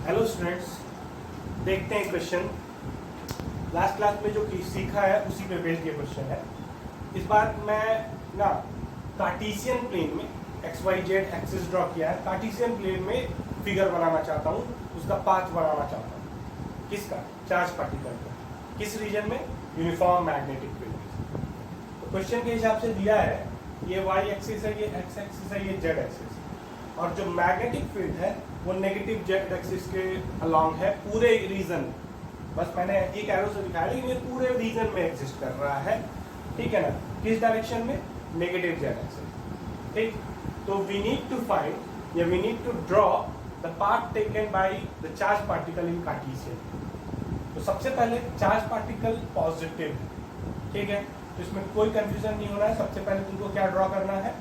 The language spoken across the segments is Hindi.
हेलो स्टूडेंट्स, देखते हैं क्वेश्चन। लास्ट क्लास में जो सीखा है उसी पे बेस्ड ये क्वेश्चन है। इस बार मैं ना कार्टेशियन प्लेन में X Y Z axis draw किया है। कार्टेशियन प्लेन में फिगर बनाना चाहता हूँ, उसका पाथ बनाना चाहता हूँ। किसका? चार्ज पार्टिकल का। किस रीजन में? Uniform magnetic field. तो क्वेश्चन के हिसाब से दिया है ये वाई एक्सिस है, ये एक्स एक्सिस है, ये जेड एक्सिस, और जो मैग्नेटिक फील्ड है वो नेगेटिव जेड एक्सिस के अलोंग है पूरे रीजन। बस मैंने एक एरो से दिखाया, लेकिन ये पूरे रीजन में एग्जिस्ट कर रहा है। ठीक है ना? किस डायरेक्शन में? Negative Z axis. ठीक, तो वी नीड टू फाइंड या we need to draw the path taken by the charge particle in Cartesian. तो सबसे पहले चार्ज पार्टिकल पॉजिटिव है, ठीक है, तो इसमें कोई कंफ्यूजन नहीं होना है। सबसे पहले तुमको क्या ड्रॉ करना है?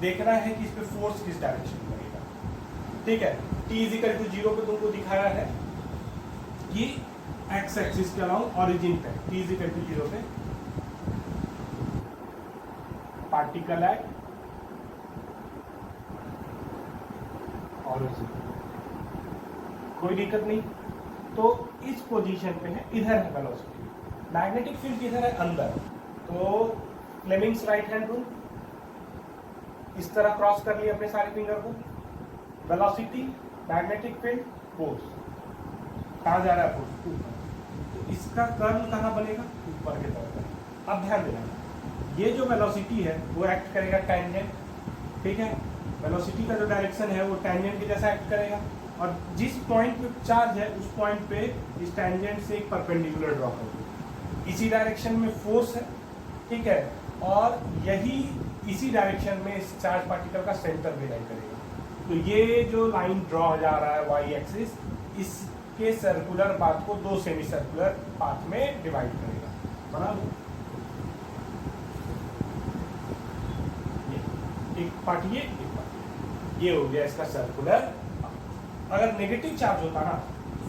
देखना है कि इस पे फोर्स किस डायरेक्शन में लगेगा। ठीक है, t इजिकल टू 0 पे तुमको दिखाया है कि x एक्सिस के अलाउंग ओरिजिन पे t इजिकल टू 0 पे पार्टिकल एट ओरिजिन, कोई दिक्कत नहीं। तो इस पोजीशन पे है, इधर है वेलोसिटी, मैग्नेटिक फील्ड किधर है? अंदर। तो फ्लेमिंग्स राइट हैंड रूल, इस तरह क्रॉस कर लिया अपने सारे फिंगर को। वेलोसिटी, मैग्नेटिक फील्ड, फोर्स, कहाँ जा रहा है? फोर्स ऊपर। तो इसका कर्ल कहाँ बनेगा? ऊपर की तरफ। अब ध्यान देना, ये जो वेलोसिटी है वो एक्ट करेगा टेंजेंट। ठीक है, वेलोसिटी का जो डायरेक्शन है वो टेंजेंट के जैसा एक्ट करेगा, और जिस पॉइंट पे चार्ज है उस पॉइंट पे इस टेंजेंट से एक परपेंडिकुलर ड्रॉ करोगे। इसी डायरेक्शन में फोर्स है, ठीक है, और यही इसी डायरेक्शन में इस चार्ज पार्टिकल का सेंटर भी लाइन करेगा। तो ये जो लाइन ड्रॉ जा रहा है वाई एक्सिस, इसके सर्कुलर पाथ को दो सेमी सर्कुलर पाथ में डिवाइड करेगा। बना लो, एक पार्ट ये, एक पार्ट ये हो गया इसका सर्कुलर। अगर नेगेटिव चार्ज होता ना,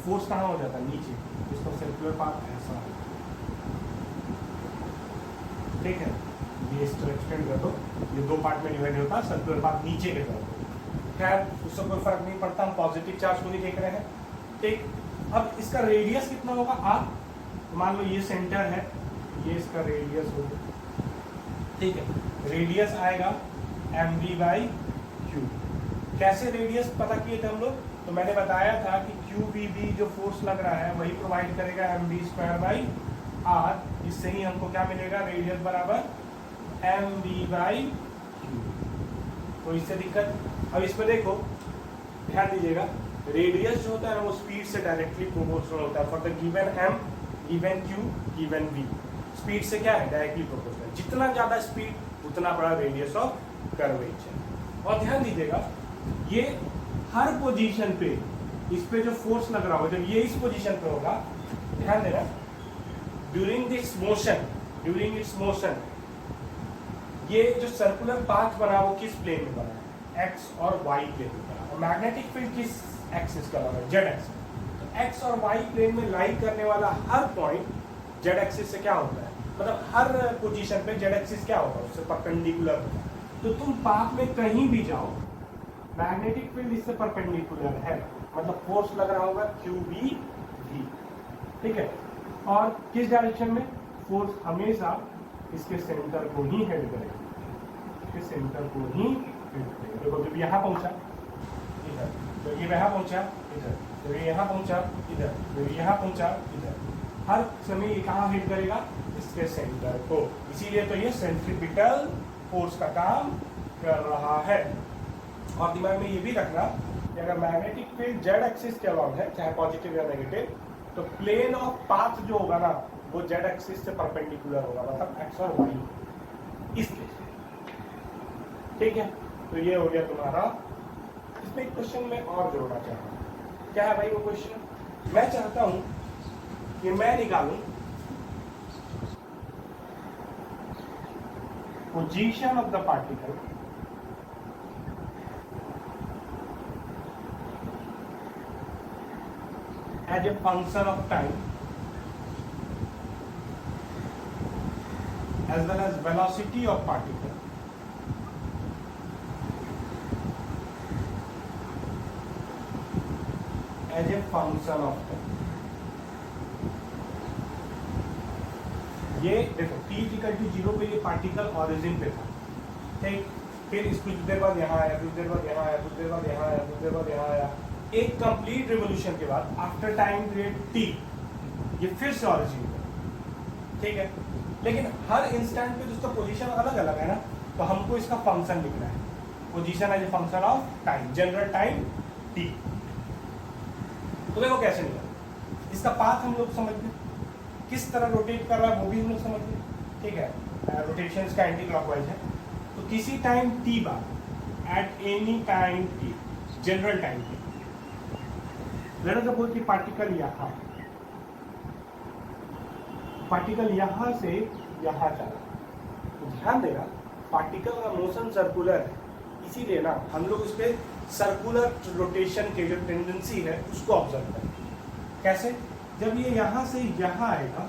फोर्स कहाँ हो जाता? नीचे। इसका सर्कुलर पाथ ऐसा है, ठीक है, ये इस तरह एक्सटेंड कर दो, ये दो पार्ट में डिवाइड होता है, सर्कुलर पाथ नीचे के तरफ। खैर उससे कोई फर्क नहीं पड़ता, हम पॉजिटिव चार्ज को ही देख रहे हैं। ठीक, अब इसका रेडियस कितना होगा? आर। तो मान लो ये सेंटर है, ये इसका रेडियस होगा, ठीक है, रेडियस आएगा mv बाई क्यू। कैसे रेडियस पता किए थे हम लोग? तो मैंने बताया था कि QVB जो फोर्स लग रहा है वही प्रोवाइड करेगा mv स्क्वायर बाई आर। इससे ही हमको क्या मिलेगा? रेडियस बराबर mv बाई क्यू। तो इससे दिक्कत? अब इसमें देखो, ध्यान दीजिएगा, रेडियस जो होता है वो स्पीड से डायरेक्टली प्रोपोर्शनल होता है। For the given m, given q, given v, speed से क्या है? Directly proportional. जितना ज्यादा स्पीड उतना बड़ा रेडियस ऑफ कर्वेचर। और ध्यान दीजिएगा, ये हर पोजीशन पे इस पे जो फोर्स लग रहा होगा, जब ये इस पोजीशन पे होगा, ध्यान देना, ड्यूरिंग इट्स मोशन ये जो सर्कुलर पाथ बना वो किस प्लेन में बना? एक्स और वाई प्लेन में बना। और मैग्नेटिक फील्ड किस एक्सिस का बना? Z axis. तो एक्स और वाई प्लेन में लाई करने वाला हर पॉइंट जेड एक्सिस से क्या होता है? मतलब हर पोजीशन पे जेड एक्सिस क्या होगा? उससे परपेंडिकुलर होता है। तो तुम पाथ में कहीं भी जाओ, मैग्नेटिक फील्ड इससे परपेंडिकुलर है, मतलब फोर्स लग रहा होगा QV, ठीक है। और किस डायरेक्शन में? फोर्स हमेशा इसके सेंटर को ही हेड करेगा, इसके सेंटर को ही हेड करेगा। देखो, जब यहाँ पहुंचा इधर, तो ये यहाँ पहुंचा इधर, तो ये यहाँ पहुंचा इधर, तो यहाँ पहुंचा इधर, हर समय ये कहाँ हिट करेगा? इसके सेंटर को। इसीलिए तो ये सेंट्रीपिटल फोर्स का काम कर रहा है। और दिमाग में ये भी रखना कि अगर मैग्नेटिक फील्ड जेड एक्सिस के अलाउंग है, चाहे पॉजिटिव या नेगेटिव, तो प्लेन ऑफ पाथ जो होगा ना वो जेड एक्सिस से परपेंडिकुलर होगा, मतलब एक्स और वाई, इस केस में। ठीक है, तो ये हो गया तुम्हारा। इसमें एक क्वेश्चन में और जोड़ना चाहता हूँ। क्या है भाई वो क्वेश्चन? मैं चाहता हूं कि मैं निकालूं position of the particle as a function of time as well as velocity of particle as a function of time. ये देखो t इक्वल टू 0 पे ये पार्टिकल ऑरिजिन पे था, ठीक। फिर इस कुछ देर बाद यहाँ आया, कुछ देर बाद यहाँ आया, कुछ देर बाद यहाँ आया, कुछ देर बाद यहाँ आया। एक कंप्लीट रिवोल्यूशन के बाद आफ्टर टाइम पीरियड t ये फिर से ऑरिजिन पे, ठीक है। लेकिन हर इंस्टेंट पे जिसका पोजीशन अलग अलग है ना, तो हमको इसका फंक्शन लिखना है। Position as a function of time, general time t। तो देखो कैसे निकला, इसका पाथ हम लोग समझ गए, किस तरह रोटेट कर रहा है वो भी हम लोग समझ गए, ठीक है। रोटेशन इसका एंटी क्लॉकवाइज है। तो किसी टाइम t बाद at any time t, general time t, late us suppose कि पार्टिकल यहां से यहां चला। तो ध्यान देना पार्टिकल का मोशन सर्कुलर है, इसीलिए ना हम लोग उस पर सर्कुलर रोटेशन के जो टेंडेंसी है उसको ऑब्जर्व करें। कैसे? जब ये यहाँ से यहाँ आएगा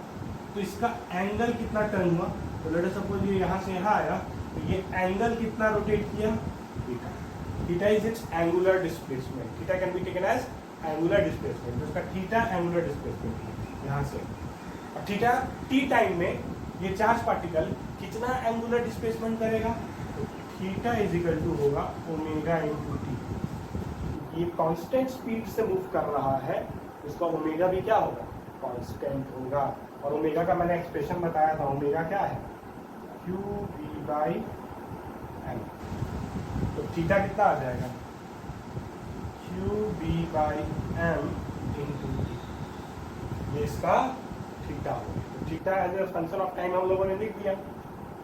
तो इसका एंगल कितना टर्न हुआ। तो लेट अस सपोज ये यहाँ से यहाँ आया तो ये एंगल कितना रोटेट किया, theta. Theta is its angular displacement. Theta can be taken as angular displacement. तो इसका थीटा एंगुलर डिस्प्लेसमेंट यहाँ से। और थीटा टी टाइम में ये चार्ज पार्टिकल कितना एंगुलर डिस्प्लेसमेंट करेगा, तो थीटा इज इक्वल टू होगा ओमेगा इंटू टी। ये कांस्टेंट स्पीड से मूव कर रहा है, इसका ओमेगा भी क्या होगा, कांस्टेंट होगा। और ओमेगा का मैंने एक्सप्रेशन बताया था, ओमेगा क्या है, क्यू बी बाई एम। तो थीटा कितना आ जाएगा, Q B by M into T. ये इसका थीटा होगा। तो theta as a function of time हम लोगों ने लिख दिया।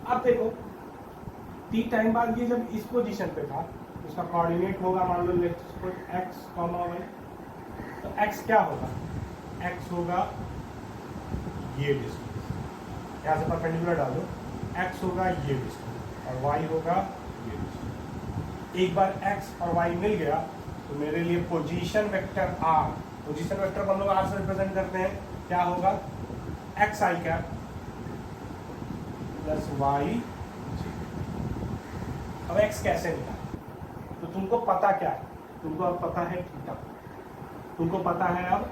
अब देखो टी टाइम बाद ये जब इस पोजीशन पे था, उसका कोऑर्डिनेट होगा मान लो let's suppose x comma y. तो x क्या होगा, x होगा ये डिस्टेंस, यहाँ से परपेंडिकुलर डालो, x होगा ये डिस्टेंस और y होगा ये डिस्टेंस। एक बार x और y मिल गया तो मेरे लिए position vector r, position vector को हम लोग r से रिप्रेजेंट करते हैं, क्या होगा x i cap plus y j। अब x कैसे मिला, तो तुमको पता क्या है, तुमको अब पता है थीटा, तुमको पता है अब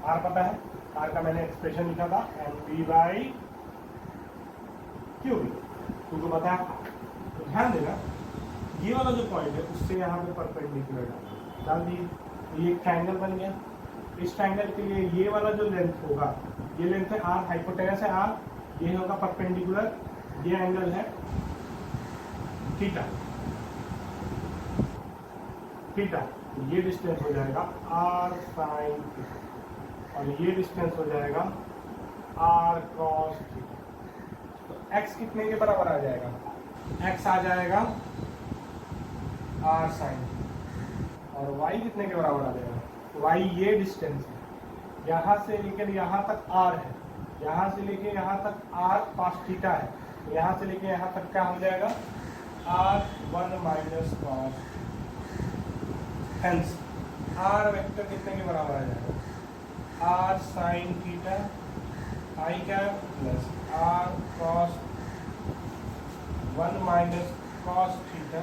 r पता है। r का मैंने एक्सप्रेशन लिखा था mv बाई क्यू बी, तुमको पता है। तो ध्यान देना ये वाला जो पॉइंट है उससे यहाँ पे परपेंडिकुलर डाल दिए, तो ये एक ट्रायंगल बन गया। इस ट्रायंगल के लिए ये वाला जो लेंथ होगा, ये लेंथ है r, हाइपोटेनस है r, ये होगा परपेंडिकुलर, ये एंगल है थीटा। थीटा ये डिस्टेंस हो जाएगा r साइन थीटा और ये डिस्टेंस हो जाएगा r कॉस थीटा। तो x कितने के बराबर आ जाएगा, x आ जाएगा r साइन और y कितने के बराबर आ जाएगा, y ये डिस्टेंस है, यहाँ से लेकर यहाँ तक r है, यहाँ से लेके यहाँ तक r कॉस थीटा है, तो यहाँ से लेके यहाँ तक क्या हो जाएगा r1 minus cos. Hence r vector कितने के बराबर आ जाएगा, r sine theta i cap plus r cos 1 minus cos theta.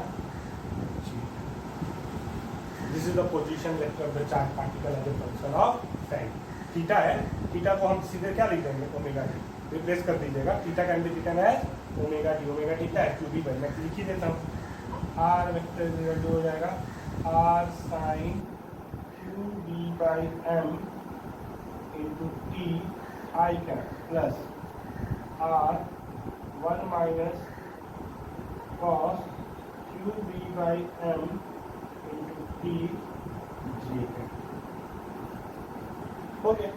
This is the position vector of the charge particle as a function of time. Theta है, थीटा को हम सीधे क्या लिख देंगे, ओमेगा टी, रिप्लेस कर दीजिएगा। Theta can be written as omega t, omega theta है क्यू बी बाई, मैं लिख ही देता हूँ। r वेक्टर जो हो जाएगा r sine q B by M into t i cap plus r1 minus cos q B by M into t j cap. हो गया।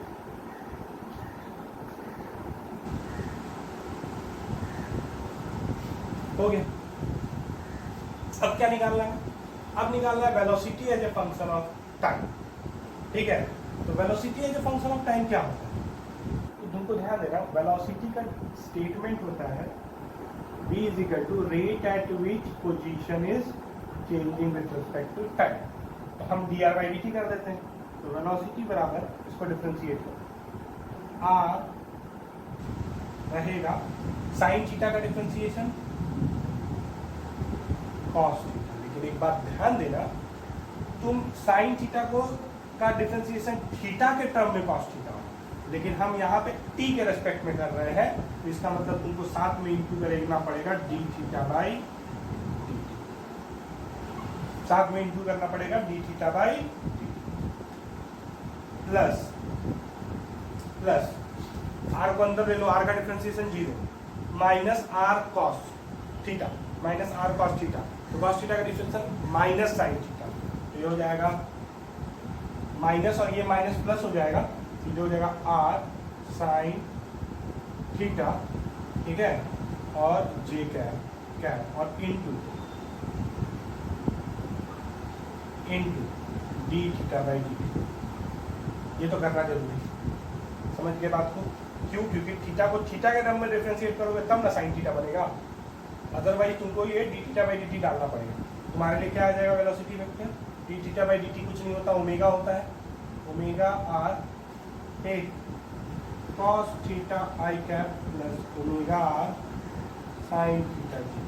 हो गया। अब क्या निकालना है, अब निकालना है velocity as a function of time. ठीक है, तो velocity as a function of time क्या होता है, तो तुमको ध्यान देना वेलोसिटी का स्टेटमेंट होता है v is equal to rate at which position is changing with respect to time. तो हम dr बाई dt कर देते हैं, तो वेलोसिटी बराबर इसको डिफरेंशिएट करो, r रहेगा साइन थीटा का डिफरेंशिएशन कॉस थीटा। लेकिन एक बात ध्यान देना, तुम साइन थीटा को का डिफरेंशिएशन थीटा के टर्म में cos थीटा होगा, लेकिन हम यहाँ पे t के रेस्पेक्ट में कर रहे हैं, तो इसका मतलब तुमको साथ में इंटू करना पड़ेगा d थीटा बाई dt, साथ में इंटू करना पड़ेगा d theta by dt plus r को अंदर ले लो, r का differentiation 0 minus r cos theta minus r cos theta, तो cos थीटा का डिफरेंशिएशन माइनस साइन थीटा, तो ये हो जाएगा माइनस और ये माइनस प्लस हो जाएगा, सीधे हो जाएगा r साइन थीटा, ठीक है, और j कैप और into D theta by dt। ये तो करना जरूरी है, समझ गए बात को? क्यों? क्योंकि थीटा को थीटा के टर्म में डिफरेंशिएट करोगे तब ना साइन थीटा बनेगा, अदरवाइज तुमको ये डी थीटा बाई dt डालना पड़ेगा। तुम्हारे लिए क्या आ जाएगा velocity vector? D theta by dt कुछ नहीं होता, ओमेगा होता है, omega r cos theta i cap plus omega r sine theta जी।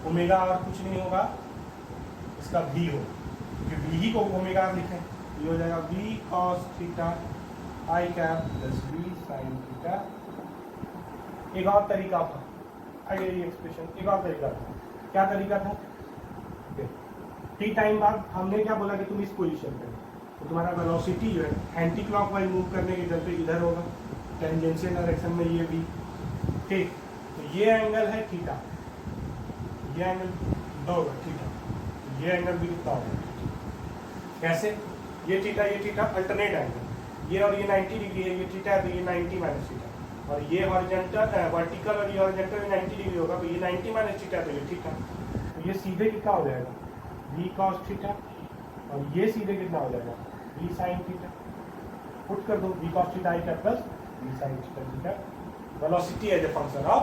ओमेगा आर कुछ नहीं होगा, इसका v हो, क्योंकि v ही को ओमेगा आर लिखे, ये हो जाएगा v cos theta i cap plus v sine theta. एक और तरीका था, आइए ये एक्सप्रेशन एक और तरीका था, क्या तरीका था? टी टाइम बाद हमने क्या बोला कि तुम इस पोजीशन पे, तो तुम्हारा वेलोसिटी जो है एंटी क्लॉकवाइज मूव करने के चलते इधर होगा, टेंजेंशियल डायरेक्शन में ये भी, ठीक, तो ये एंगल है थीटा, ये एंगल दो होगा थीटा, ये एंगल भी कितना होगा? कैसे? ये थीटा अल्टरनेट एंगल, ये और ये 90 डिग्री है, ये थीटा है तो ये 90 माइनस थीटा, और ये हॉरिजॉन्टल वर्टिकल और ये हॉरिजॉन्टल 90 डिग्री होगा, तो ये 90 माइनस थीटा तो ये थीटा, तो ये सीधे कितना हो जाएगा? v cos थीटा, और ये सीधे कितना हो जाएगा? v sin theta. पुट कर दो v cos theta i cap plus v sin theta theta, velocity as a function of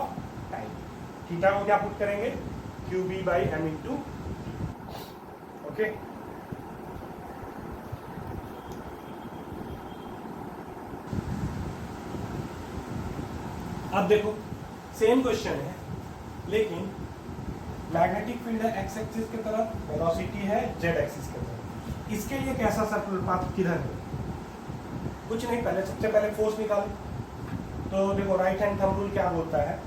time. Theta को क्या पुट करेंगे? qb by m into, okay. अब देखो सेम क्वेश्चन है, लेकिन मैग्नेटिक फील्ड है एक्स एक्सिस की तरफ, वेलोसिटी है जेड एक्सिस की तरफ। इसके लिए कैसा सर्कुलर पाथ किधर है? कुछ नहीं, पहले सबसे पहले फोर्स निकालो। तो देखो राइट हैंड थंब रूल क्या बोलता है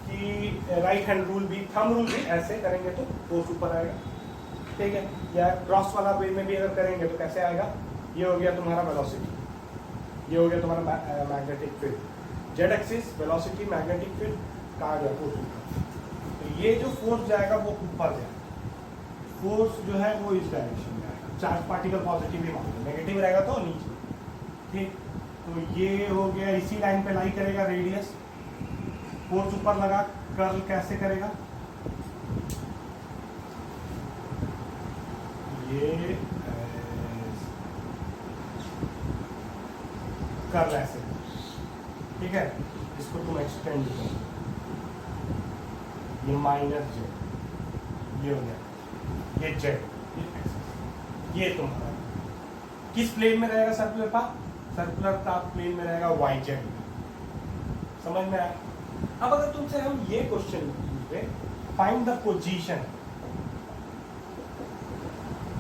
कि राइट हैंड रूल भी, थंब रूल भी ऐसे करेंगे तो फोर्स ऊपर आएगा, ठीक है, या क्रॉस वाला वे में भी अगर करेंगे तो कैसे आएगा? ये हो गया तुम्हारा वेलोसिटी, ये हो गया तुम्हारा magnetic field, Z axis velocity magnetic field, कहा गया फोर्स ऊपर। ये जो फोर्स जाएगा वो ऊपर जाएगा, फोर्स जो है वो इस डायरेक्शन में आएगा, चार्ज पार्टिकल पॉजिटिव भी मान लो, नेगेटिव रहेगा तो नीचे, ठीक। तो ये हो गया, इसी लाइन पे लाई करेगा रेडियस, फोर्स ऊपर लगा, कर्ल कैसे करेगा? ये कर्ल ऐसे, ठीक है, इसको तुम एक्सटेंड करो, ये माइनस जेड, ये हो गया, ये जेड, ये तुम्हारा किस प्लेन में रहेगा? Circular path, circular path plane में रहेगा वाई जेड, समझ में आया? अब अगर तुमसे हम ये क्वेश्चन पूछे, find the position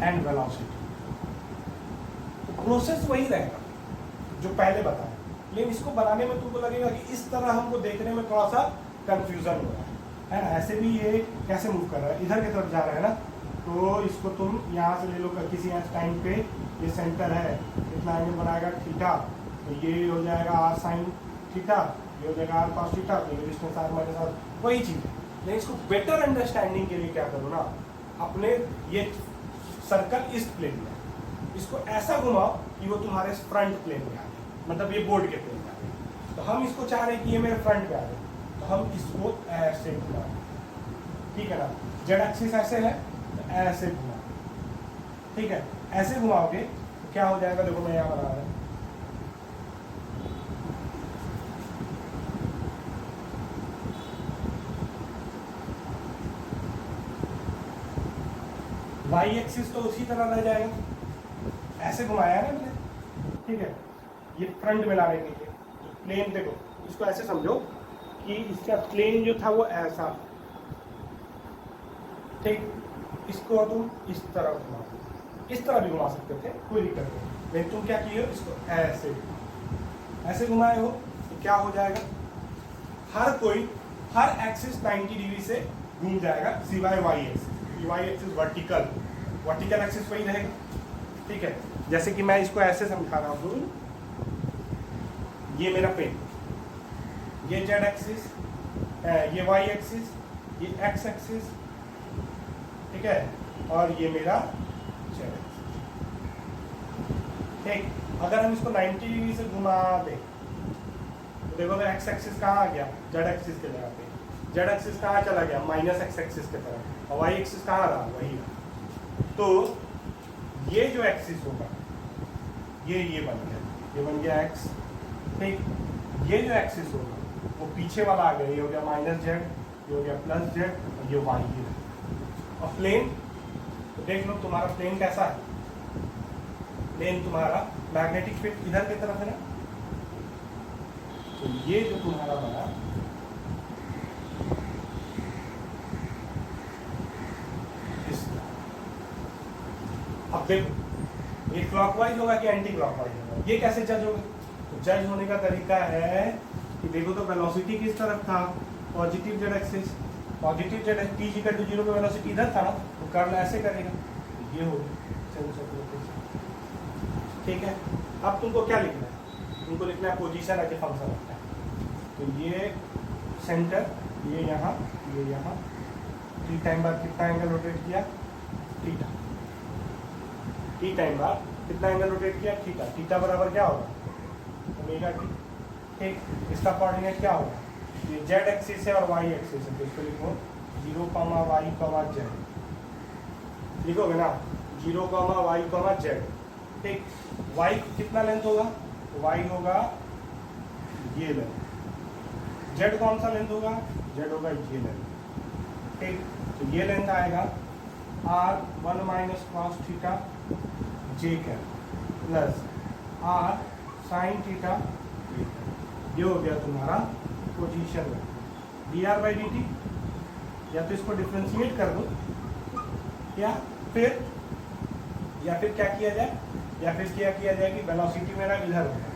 and velocity, तो प्रोसेस वही रहेगा जो पहले बताया, लेकिन इसको बनाने में तुमको लगेगा कि इस तरह हमको देखने में थोड़ा सा कंफ्यूजन हो रहा है ना? ऐसे भी ये कैसे मूव कर रहा है, इधर की तरफ जा रहा है ना, तो इसको तुम यहाँ से ले लो, किसी टाइम पे ये सेंटर है, कितना एंगल बनाएगा? थीटा, तो ये हो जाएगा आर साइन थीटा, ये हो जाएगा आर कॉस थीटा, ये डिस्टेंस आर माइनस आर, वही चीज़ है। लेकिन इसको बेटर अंडरस्टैंडिंग के लिए क्या करो ना, अपने ये सर्कल इस प्लेन में, इसको ऐसा घुमाओ कि वो तुम्हारे फ्रंट प्लेन में आ जाए, मतलब ये बोर्ड के प्लेन में आ जाए। तो हम इसको चाह रहे हैं कि ये मेरे फ्रंट पे आ जाए, तो हम इसको ऐसे घुमाएं, ठीक है ना? जेड एक्सिस ऐसे है तो ऐसे घुमाओ, ठीक है, ऐसे घुमाओगे तो क्या हो जाएगा? देखो मैं यहाँ बना रहा हूँ, वाई एक्सिस तो उसी तरह रह जाएगा, ऐसे घुमाया है ना मैंने, ठीक है, ये फ्रंट में लाने के लिए प्लेन, देखो इसको ऐसे समझो कि इसका प्लेन जो था वो ऐसा, ठीक, इसको तुम इस तरह घुमाओ, इस तरह भी घुमा सकते थे, कोई दिक्कत नहीं, लेकिन तुम क्या किए हो, इसको ऐसे घुमाए हो तो क्या हो जाएगा, हर एक्सिस 90 डिग्री से घूम जाएगा सिवाय y axis. Y axis vertical axis वही रहेगा, ठीक है। जैसे कि मैं इसको ऐसे समझा रहा हूँ, ये मेरा पेन, ये जेड एक्सिस, ये वाई एक्सिस, ये एक्स एक्सिस, ठीक है, और ये मेरा जेड एक्सिस, ठीक। अगर हम इसको 90 डिग्री से घुमा दें तो देखो एक्स एक्सिस कहाँ आ गया, जेड एक्सिस के जगह पे, जेड एक्सिस कहाँ चला गया, माइनस एक्स एक्सिस के तरफ, और वाई एक्सिस कहाँ रहा, वही रहा। तो ये जो एक्सिस होगा ये बन गया एक्स, ठीक। ये जो एक्सिस होगा वो पीछे वाला आ गया, ये हो गया माइनस जेड, ये हो गया प्लस जेड, और ये वाई है। और प्लेन तो देख लो तुम्हारा प्लेन कैसा है, प्लेन तुम्हारा मैग्नेटिक फील्ड इधर की तरफ है ना, तो ये जो तुम्हारा बना इस, अब देखो ये क्लॉकवाइज होगा कि एंटी क्लॉकवाइज होगा, ये कैसे जज होगा, तो जज होने का तरीका है कि देखो तो वेलोसिटी किस तरफ था, positive z axis, positive z t equal to 0 पे वेलोसिटी इधर था ना, तो कर्ल ऐसे करेगा, ये हो ठीक है। अब तुमको क्या लिखना है, तुमको लिखना है position as a function of time. तो ये सेंटर, ये यहाँ, टी टाइम बाद कितना एंगल रोटेट किया, थीटा, टी टाइम बाद कितना एंगल रोटेट किया, थीटा, थीटा बराबर क्या होगा, ओमेगा टी, ठीक। इसका कोऑर्डिनेट क्या होगा, ये जेड एक्सिस है और वाई एक्सिस है, तो इसको लिखो 0, y, z, लिखोगे ना 0, y, z, ठीक। y कितना लेंथ होगा, y होगा ये लेंथ, z कौन सा लेंथ होगा, z होगा ये लेंथ, ठीक। तो ये लेंथ आएगा r 1 - cos theta j cap plus r sin theta, ये हो गया तुम्हारा पोजीशन dr/dt। या तो इसको डिफ्रेंशिएट कर दो, या फिर क्या किया जाए, क्या किया जाए कि वेलोसिटी मेरा इधर होगा,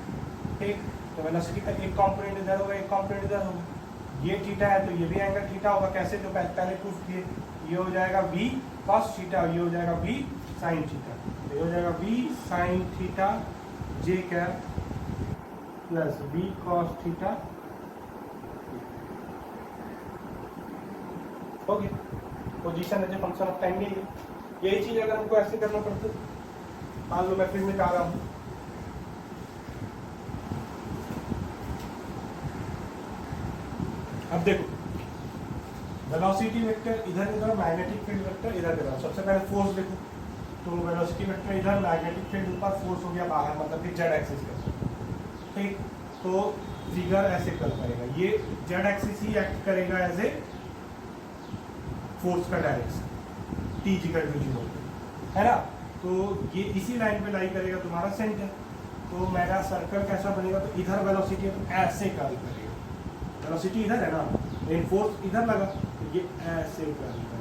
ठीक। तो वेलोसिटी का एक कंपोनेंट इधर होगा, एक कंपोनेंट इधर होगा, ये थीटा है तो ये भी एंगल थीटा होगा, कैसे, जो पहले प्रूफ किए, ये हो जाएगा v cos थीटा, ये हो जाएगा v sin थीटा, ये हो जाएगा v sin theta j cap plus v cos theta, हो गया position as a function of time. यही चीज अगर हमको ऐसे करना पड़ता, मान लो मैं फिर निकाल रहा हूँ, अब देखो वेलोसिटी वेक्टर इधर इधर, मैग्नेटिक फील्ड वेक्टर इधर इधर। सबसे पहले फोर्स देखो, तो वेलोसिटी वेक्टर इधर, मैग्नेटिक फील्ड ऊपर, फोर्स हो गया बाहर, मतलब कि जेड एक्सिस का, ठीक। तो फिगर ऐसे कर पाएगा, ये जेड एक्सिस ही एक्ट करेगा एज ए फोर्स का डायरेक्शन, टी इक्वल टू 0 है ना, तो ये इसी लाइन पे लाई करेगा तुम्हारा सेंटर। तो मेरा सर्कल कैसा बनेगा, तो इधर वेलोसिटी है तो ऐसे कर्ल करेगा, वेलोसिटी इधर है ना, लेकिन फोर्स इधर लगा, तो ये ऐसे कर्ल करेगा।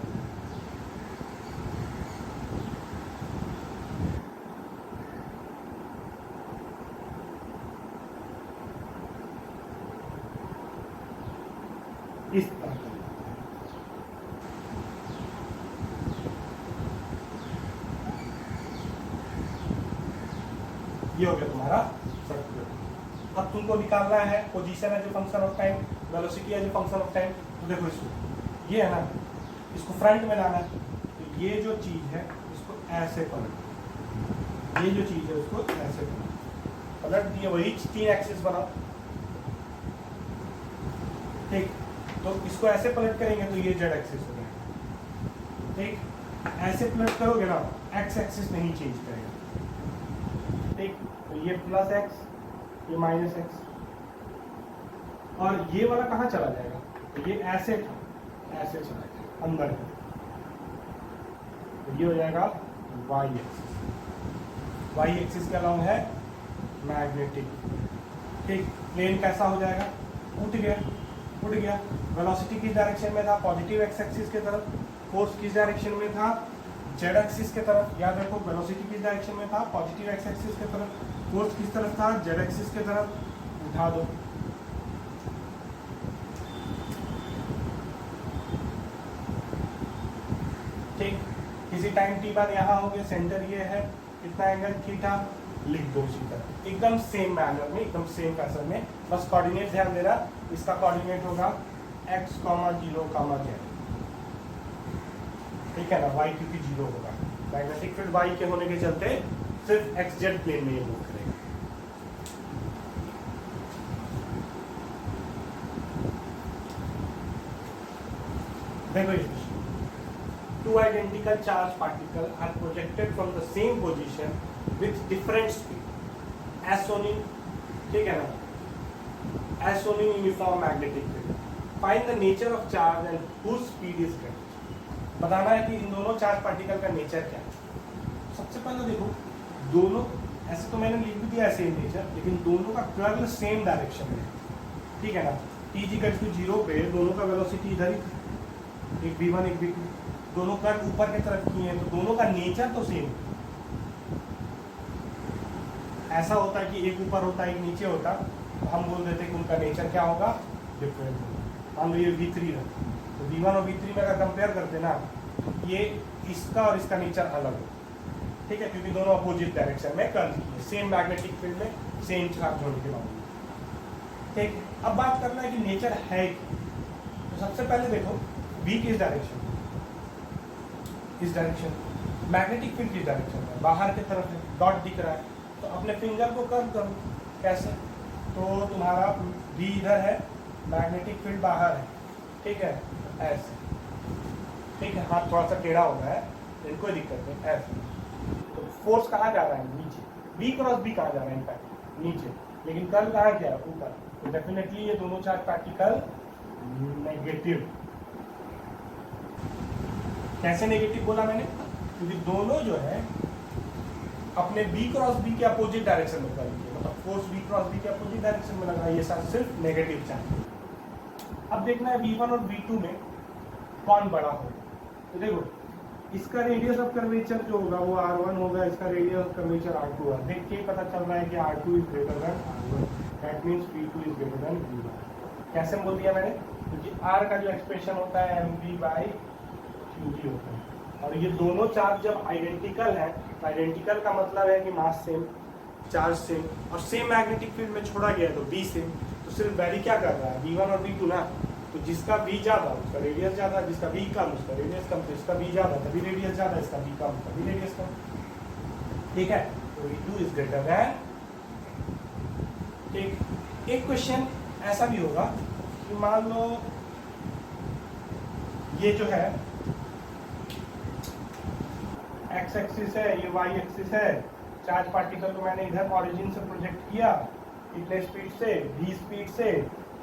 इस तरह का ये हो गया तुम्हारा सर्कुलर। अब तुमको निकालना है position as a function of time, velocity as a function of time. तो देखो इसको, ये है ना, इसको फ्रंट में लाना है, तो ये जो चीज है इसको ऐसे पलट, ये जो चीज है उसको ऐसे पलट दिए, वही 3 एक्सिस बनाओ, ठीक। तो इसको ऐसे पलट करेंगे तो ये जेड एक्सिस हो जाएगा, ठीक। ऐसे पलट करोगे ना, एक्स एक्सिस नहीं चेंज करेगा, ठीक। तो ये प्लस एक्स, ये माइनस एक्स, और ये वाला कहाँ चला जाएगा, तो ये ऐसे था, ऐसे चला जाएगा अंदर, तो ये हो जाएगा वाई एक्सिस। वाई एक्सिस का लॉन्ग है मैग्नेटिक, ठीक। प्लेन कैसा हो जाएगा, उठ गया। वेलोसिटी किस डायरेक्शन में था, पॉजिटिव एक्स एक्सिस के तरफ, फोर्स किस डायरेक्शन में था, जेड एक्सिस के तरफ। याद रखो वेलोसिटी किस डायरेक्शन में था, पॉजिटिव एक्स एक्सिस की तरफ, फोर्स किस तरफ था, जेड एक्सिस की तरफ, उठा दो। ठीक, किसी टाइम टी बाद यहाँ हो गया, सेंटर ये है, कितना एंगल थीटा, लिख दो उसी तरह, एकदम सेम मैनर में, एकदम सेम फैशन में, बस कोऑर्डिनेट ध्यान देना, इसका कोऑर्डिनेट होगा x, 0, z, ठीक है ना, y क्योंकि 0 होगा, मैग्नेटिक फील्ड y के होने के चलते सिर्फ एक्स जेड प्लेन में ये मूव करेगा। देखो ये two identical charged particles are projected from the same position with different speed, as shown in, ठीक है ना, as shown in uniform magnetic field. Find the nature of charge and whose speed is greater. बताना है कि इन दोनों चार्ज पार्टिकल का नेचर क्या है। सबसे पहले देखो, दोनों, ऐसे तो मैंने लिख भी दिया सेम नेचर, लेकिन दोनों का कर्ल सेम डायरेक्शन में, ठीक है ना, t = 0 पे दोनों का वेलोसिटी इधर ही, एक v1 एक v2, दोनों कर्व ऊपर की तरफ किए हैं, तो दोनों का नेचर तो सेम। ऐसा होता है कि एक ऊपर होता है एक नीचे होता, तो हम बोल देते हैं कि उनका नेचर क्या होगा, डिफरेंट होगा। मान लो ये v3 है, तो v1 और v3 में अगर कंपेयर करते ना, ये इसका और इसका नेचर अलग हो, ठीक है, क्योंकि दोनों अपोजिट डायरेक्शन में कर्व किए, सेम मैग्नेटिक फील्ड में, सेम चार्ज होने के बावजूद। ठीक, अब बात करना है कि नेचर है कि, तो सबसे पहले देखो v किस डायरेक्शन, इस डायरेक्शन, मैग्नेटिक फील्ड किस डायरेक्शन में, बाहर की तरफ है, डॉट दिख रहा है, तो अपने फिंगर को कर्व करो, कैसे, तो तुम्हारा v इधर है, मैग्नेटिक फील्ड बाहर है, ठीक है, ऐसे, ठीक है, हाथ थोड़ा सा टेढ़ा हो रहा है, कोई दिक्कत नहीं, ऐसे, तो फोर्स कहाँ जा रहा है, नीचे, v क्रॉस b कहाँ जा रहा है, इनफैक्ट नीचे, लेकिन कर्ल कहाँ गया, ऊपर, तो डेफिनेटली ये दोनों चार्ज पार्टिकल नेगेटिव। कैसे नेगेटिव बोला मैंने, क्योंकि दोनों जो है अपने b क्रॉस b के अपोजिट डायरेक्शन में कर्ल किए, मतलब फोर्स b क्रॉस b के अपोजिट डायरेक्शन में लग रहा है, ये सिर्फ नेगेटिव चार्ज। अब देखना है v1 और v2 में कौन बड़ा हो, तो देखो इसका रेडियस ऑफ कर्वेचर जो होगा वो r1 होगा, इसका रेडियस ऑफ कर्वेचर r2 है, देख के पता चल रहा है कि r2 is greater than r1, that means v2 is greater than v1। कैसे बोल दिया मैंने, क्योंकि r का जो एक्सप्रेशन होता है mv/qd होता है, और ये दोनों चार्ज जब आइडेंटिकल है, तो आइडेंटिकल का मतलब है कि मास सेम, चार्ज सेम, और सेम मैग्नेटिक फील्ड में छोड़ा गया है, तो v सेम, तो सिर्फ वैरी क्या कर रहा है, v1 और v2 ना, तो जिसका v ज़्यादा उसका रेडियस ज़्यादा, जिसका v कम उसका रेडियस कम, तो इसका v ज़्यादा तभी रेडियस ज़्यादा, इसका v कम तभी रेडियस कम, ठीक है, तो v2 इज ग्रेटर देन। ठीक, एक क्वेश्चन ऐसा भी होगा कि मान लो ये जो है x एक्सिस है, ये y एक्सिस है, चार्ज पार्टिकल को मैंने इधर ऑरिजिन से प्रोजेक्ट किया, कितने स्पीड से, v स्पीड से,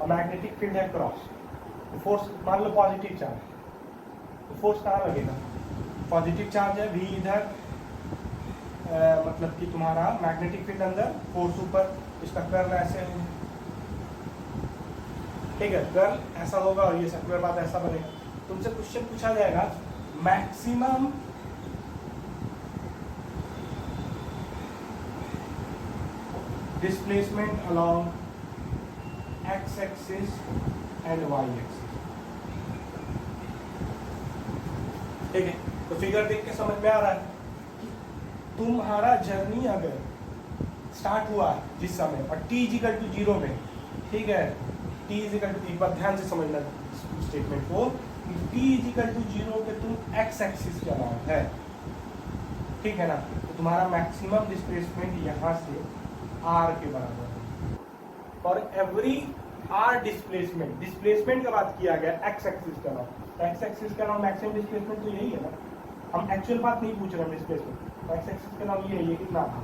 और मैग्नेटिक फील्ड है क्रॉस, तो फोर्स मान लो पॉजिटिव चार्ज, तो फोर्स कहाँ लगेगा, पॉजिटिव चार्ज है, v इधर, मतलब कि तुम्हारा मैग्नेटिक फील्ड अंदर, फोर्स ऊपर, इसका कर्ल ऐसे होगा, ठीक है, कर्ल ऐसा होगा और ये सर्कुलर बात ऐसा बनेगा। तुमसे क्वेश्चन पूछा जाएगा maximum displacement along x axis and y axis, ठीक है, तो फिगर देख के समझ में आ रहा है कि तुम्हारा जर्नी अगर स्टार्ट हुआ जिस समय और t = 0 में, ठीक है, t = एक बार ध्यान से समझना स्टेटमेंट को, t = 0 पे तुम x एक्सिस के अलाउंड है, ठीक है ना, तो तुम्हारा मैक्सिमम डिस्प्लेसमेंट यहाँ से r के बराबर है, और एवरी r डिस्प्लेसमेंट, डिस्प्लेसमेंट का बात किया गया x एक्सिस के अलाउंड, x एक्सिस के अलाउंड मैक्सिमम डिस्प्लेसमेंट तो यही है ना, हम एक्चुअल बात नहीं पूछ रहे हैं डिस्प्लेसमेंट, तो x एक्सिस के अलाउंड ये कितना था,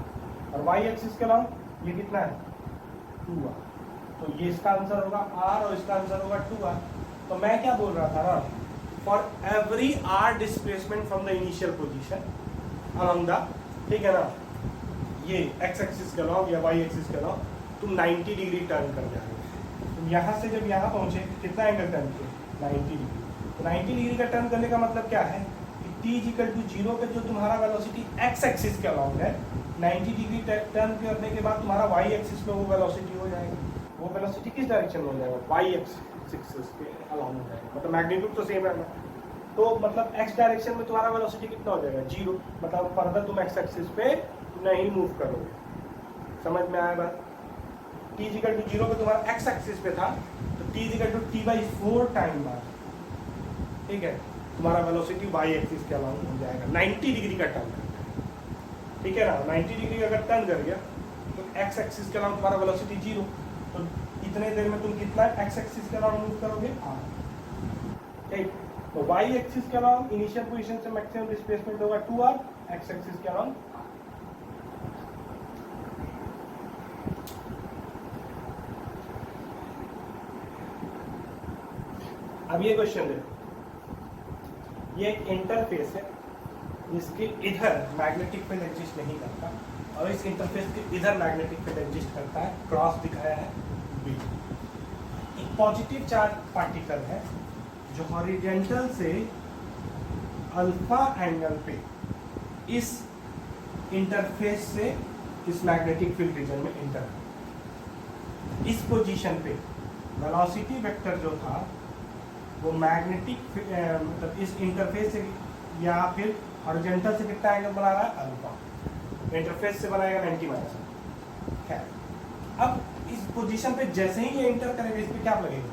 और y एक्सिस के अलाउंड ये कितना है, 2r, तो ये इसका आंसर होगा r और इसका आंसर होगा 2r। तो मैं क्या बोल रहा था ना, for every r displacement from the initial position along the, ठीक है ना, ये x एक्सिस के अलाउंड या y एक्सिस के अलाउंड तुम 90 डिग्री टर्न कर जाओगे, तुम यहाँ से जब यहाँ पहुँचे कितना एंगल टर्न किए, 90 डिग्री, तो 90 डिग्री का टर्न करने का मतलब क्या है कि t इक्वल टू 0 पे जो तुम्हारा वेलोसिटी x एक्सिस के अलाउंग है 90 डिग्री टर्न करने के बाद तुम्हारा y एक्सिस पे वो वेलोसिटी हो जाएगी। वो वेलोसिटी किस डायरेक्शन में हो जाएगा? y एक्सिस के अलाउंग हो जाएगा। मतलब मैग्नीट्यूड तो सेम है ना, तो मतलब x डायरेक्शन में तुम्हारा वेलोसिटी कितना हो जाएगा? 0। मतलब फर्दर तुम x एक्सिस पे नहीं मूव करोगे। समझ में आया बात? t इक्वल टू 0 पे तुम्हारा x एक्सिस पे था, तो t equal to t/4 time बाद, ठीक है, तुम्हारा वेलोसिटी y एक्सिस के अलाउंग हो जाएगा 90 डिग्री का टर्न, ठीक है ना। 90 डिग्री अगर टर्न कर गया तो x एक्सिस के अलाउंग तुम्हारा वेलोसिटी 0, तो इतने देर में तुम कितना x एक्सिस के अलाउंग मूव करोगे? ठीक, तो y एक्सिस के अलाउंग इनिशियल पोजीशन से मैक्सिमम डिस्प्लेसमेंट होगा 2r, x एक्सिस के अलाउंग अब ये क्वेश्चन देखो, ये एक इंटरफेस है, इसके इधर मैग्नेटिक फील्ड एग्जिस्ट नहीं करता और इस इंटरफेस के इधर मैग्नेटिक फील्ड एग्जिस्ट करता है। क्रॉस दिखाया है B। एक पॉजिटिव चार्ज पार्टिकल है जो हॉरिजॉन्टल से अल्फा एंगल पे इस इंटरफेस से इस मैग्नेटिक फील्ड रीजन में इंटर, इस पोजीशन पे वेलोसिटी वेक्टर जो था वो मैग्नेटिक मतलब इस इंटरफेस से या फिर हॉरिजॉन्टल से कितना एंगल बना रहा है? अल्फा। इंटरफेस से बनाएगा 90 माइनस। खैर, अब इस पोजीशन पे जैसे ही ये इंटर करेगा इस पे क्या लगेगा?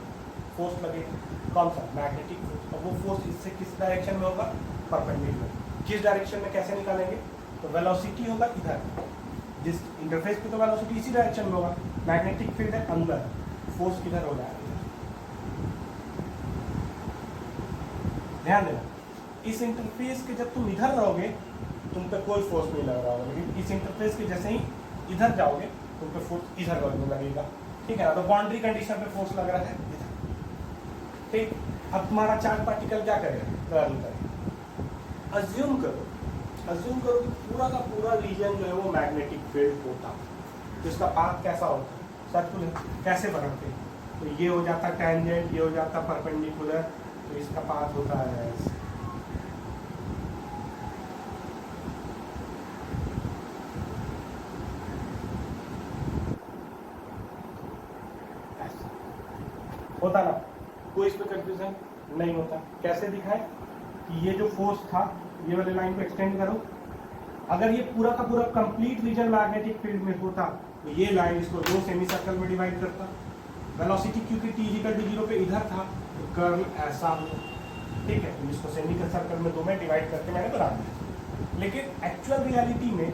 फोर्स लगेगा। कौन सा? Magnetic force. और वो फोर्स इससे किस डायरेक्शन में होगा? परपेंडिकुलर। किस डायरेक्शन में कैसे निकालेंगे? तो वेलोसिटी होगा इधर, जिस इंटरफेस पे तो वेलोसिटी इसी डायरेक्शन में होगा, मैग्नेटिक फील्ड है अंदर, फोर्स किधर हो जाएगा? ध्यान देना, इस इंटरफेस के जब तुम इधर रहोगे तुम पे कोई फोर्स नहीं लग रहा होगा, लेकिन इस इंटरफेस के जैसे ही इधर जाओगे तुम पे फोर्स इधर लगेगा, ठीक है ना। तो बाउंड्री कंडीशन पे फोर्स लग रहा है इधर, ठीक। अब तुम्हारा चार्ज पार्टिकल क्या करेगा? टर्न करेगा। अज्यूम करो कि पूरा का पूरा रीजन जो है वो मैग्नेटिक फील्ड होता, तो इसका पाथ कैसा होता? सर्कुलर। कैसे पकड़ते? तो ये हो जाता टेंजेंट, ये हो जाता परपेंडिकुलर, तो इसका पाथ होता है ऐसे। होता ना, कोई इस पे कंफ्यूजन नहीं होता। कैसे दिखाए कि ये जो फोर्स था, ये वाले लाइन को एक्सटेंड करो, अगर ये पूरा का पूरा कंप्लीट रीजन मैग्नेटिक फील्ड में होता तो ये लाइन इसको दो सेमी सर्कल में डिवाइड करता। वेलोसिटी क्योंकि t इक्वल टू 0 पे इधर था तो कर्ल ऐसा हो, ठीक है, तो इसको सेमी सर्कल में दो में डिवाइड करके मैंने बना दिया। लेकिन एक्चुअल रियलिटी में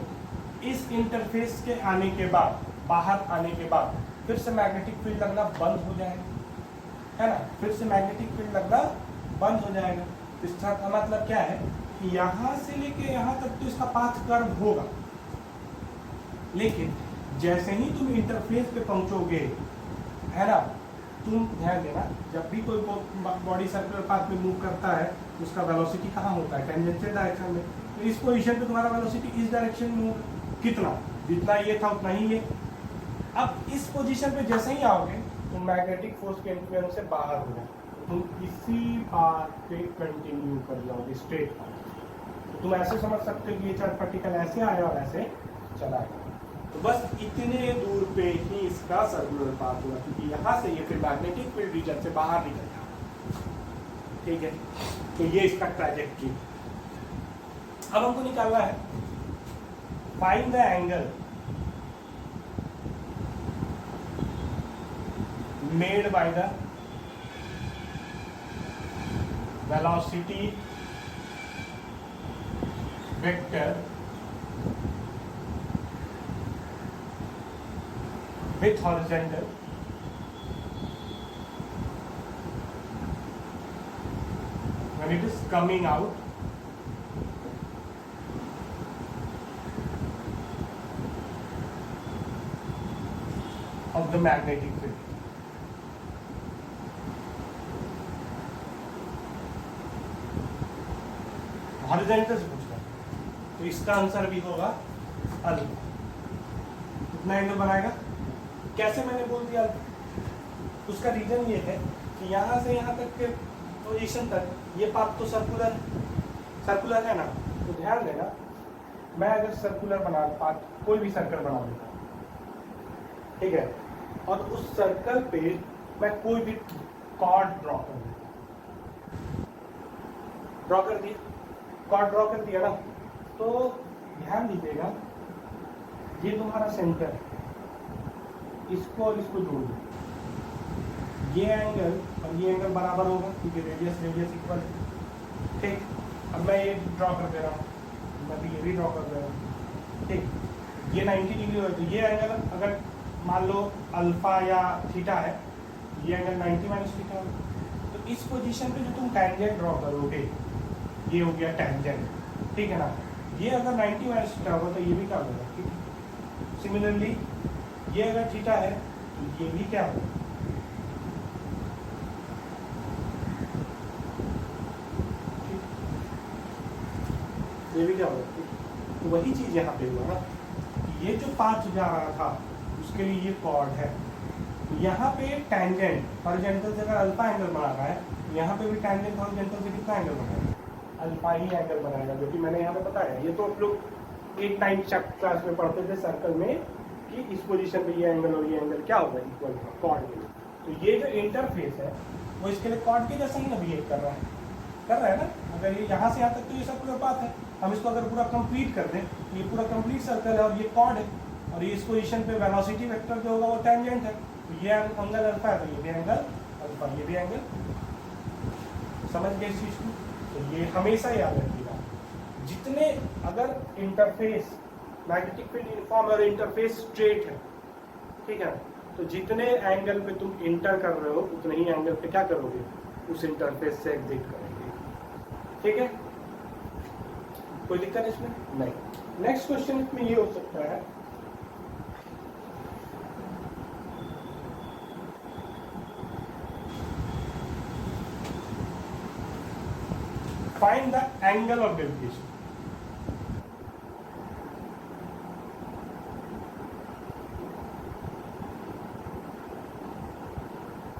इस इंटरफेस के आने के बाद, बाहर आने के बाद फिर से मैग्नेटिक फील्ड लगना बंद हो जाएगा, है ना। फिर से मैग्नेटिक फील्ड लगना बंद हो जाएगा। इसका मतलब क्या है कि यहाँ से लेके यहाँ तक तो इसका पाथ कर्व होगा, लेकिन जैसे ही तुम इंटरफेस पे पहुंचोगे, है ना, तुम ध्यान देना, जब भी कोई बॉडी सर्कुलर पाथ में मूव करता है तो उसका वेलोसिटी कहाँ होता है? टेंजेंशियल डायरेक्शन में। तो इस पोजीशन पे तुम्हारा वेलोसिटी इस डायरेक्शन में होगा, कितना? जितना ये था उतना ही ये। अब इस पोजीशन पे जैसे ही आओगे तुम मैग्नेटिक फोर्स के इन्फ्लुएंस से बाहर हो जाओ, तुम इसी पाथ पे कंटिन्यू कर जाओगे, स्ट्रेट पाथ। तो तुम ऐसे समझ सकते हो कि ये चार्ज पार्टिकल ऐसे आया और ऐसे चला गया, तो बस इतने दूर पे ही इसका सर्कुलर पाथ हुआ, क्योंकि यहाँ से ये फिर मैग्नेटिक फील्ड रीजन से बाहर निकल गया, ठीक है। तो ये इसका ट्रैजेक्टरी। अब हमको निकालना है find the angle made by the velocity vector with horizontal when it is coming out of the magnetic field. Horizontal से पूछना, तो इसका आंसर भी होगा अल्फा। कितना एंगल बनाएगा? कैसे मैंने बोल दिया? उसका रीजन ये है कि यहाँ से यहाँ तक के पोजीशन तक ये पाथ तो सर्कुलर, सर्कुलर है ना, तो ध्यान देना, मैं अगर सर्कुलर बना कोई भी सर्कल बना देता हूँ, ठीक है, और उस सर्कल पे मैं कोई भी कॉर्ड ड्रॉ कर देता हूँ, कॉर्ड ड्रॉ कर दिया ना, तो ध्यान दीजिएगा, ये तुम्हारा सेंटर है, इसको और इसको जोड़ दो, ये एंगल और ये एंगल बराबर होगा क्योंकि रेडियस इक्वल है, ठीक। अब मैं ये ड्रॉ कर दे रहा हूँ, मैं भी ये भी ड्रॉ कर दे रहा हूँ, ठीक। ये 90 डिग्री हो, तो ये एंगल अगर मान लो अल्फा या थीटा है, ये एंगल 90 माइनस थीटा होगा, तो इस पोजीशन पे जो तुम टैंजेंट ड्रॉ करोगे, ये हो गया टैंजेंट, ठीक है ना, ये अगर 90 माइनस थीटा होगा तो ये भी क्या होगा, ठीक है। सिमिलरली ये अगर थीटा है तो ये भी क्या होगा, ये भी क्या होगा, तो वही चीज यहाँ पे हुआ ना, ये जो पाथ जा रहा था उसके लिए ये कॉर्ड है, यहाँ पे टैंजेंट हॉरिजॉन्टल से अगर अल्फा एंगल बना रहा है, यहाँ पे भी टैंजेंट हॉरिजॉन्टल से कितना एंगल बनाएगा, अल्फा ही एंगल बनाएगा, जो कि मैंने यहाँ पे बताया। ये तो आप लोग 8-9 क्लास में पढ़ते थे सर्कल में कि इस पोजीशन पे ये एंगल और ये एंगल क्या होगा, इक्वल कॉर्ड के लिए। तो ये जो इंटरफेस है वो इसके लिए कॉर्ड के जैसा ही ना बिहेव कर रहा है ना। अगर ये यहाँ से यहाँ तक तो ये सर्कुलर पाथ है, हम इसको अगर पूरा कंप्लीट कर दें तो ये पूरा कंप्लीट सर्कल है और ये कॉर्ड है, और ये इस पोजीशन पे वेलोसिटी वेक्टर जो होगा वो टेंजेंट है, तो ये एंगल अल्फा है, तो ये भी एंगल अल्फा, ये भी एंगल, समझ गए इस चीज को। तो ये हमेशा याद रखिएगा, जितने अगर इंटरफेस मैग्नेटिक फील्ड यूनिफॉर्म और इंटरफेस स्ट्रेट है, ठीक है, तो जितने एंगल पे तुम इंटर कर रहे हो उतने ही एंगल पे क्या करोगे, उस इंटरफेस से एग्जिट करेंगे, ठीक है। कोई दिक्कत इसमें नहीं। नेक्स्ट क्वेश्चन इसमें ये हो सकता है, find the angle of deviation.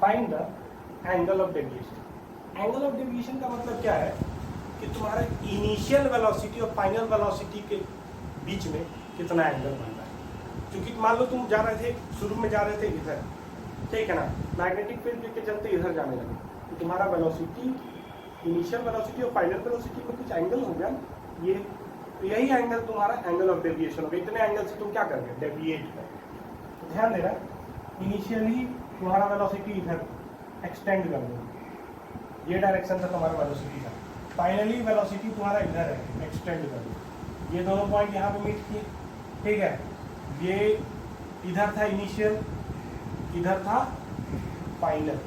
Find the angle of deviation. Angle of deviation का मतलब क्या है कि तुम्हारा इनिशियल वेलोसिटी और फाइनल वेलोसिटी के बीच में कितना एंगल बन रहा है। क्योंकि मान लो तुम जा रहे थे, शुरू में जा रहे थे इधर, ठीक है ना, मैग्नेटिक फील्ड के चलते इधर जाने लगे, तो तुम्हारा वेलोसिटी, इनिशियल वेलोसिटी और फाइनल वेलोसिटी में कुछ एंगल हो गया, ये यही एंगल तुम्हारा एंगल ऑफ डेविएशन होगा। इतने एंगल से तुम क्या कर रहे, डेविएट कर। ध्यान देना, इनिशियली तुम्हारा वेलोसिटी इधर एक्सटेंड कर दो, ये डायरेक्शन से तुम्हारा वेलोसिटी था, फाइनली वेलोसिटी तुम्हारा इधर है, एक्सटेंड कर दो, ये दोनों पॉइंट यहाँ पे मीट किए, ठीक है। ये इधर था इनिशियल, इधर था फाइनल,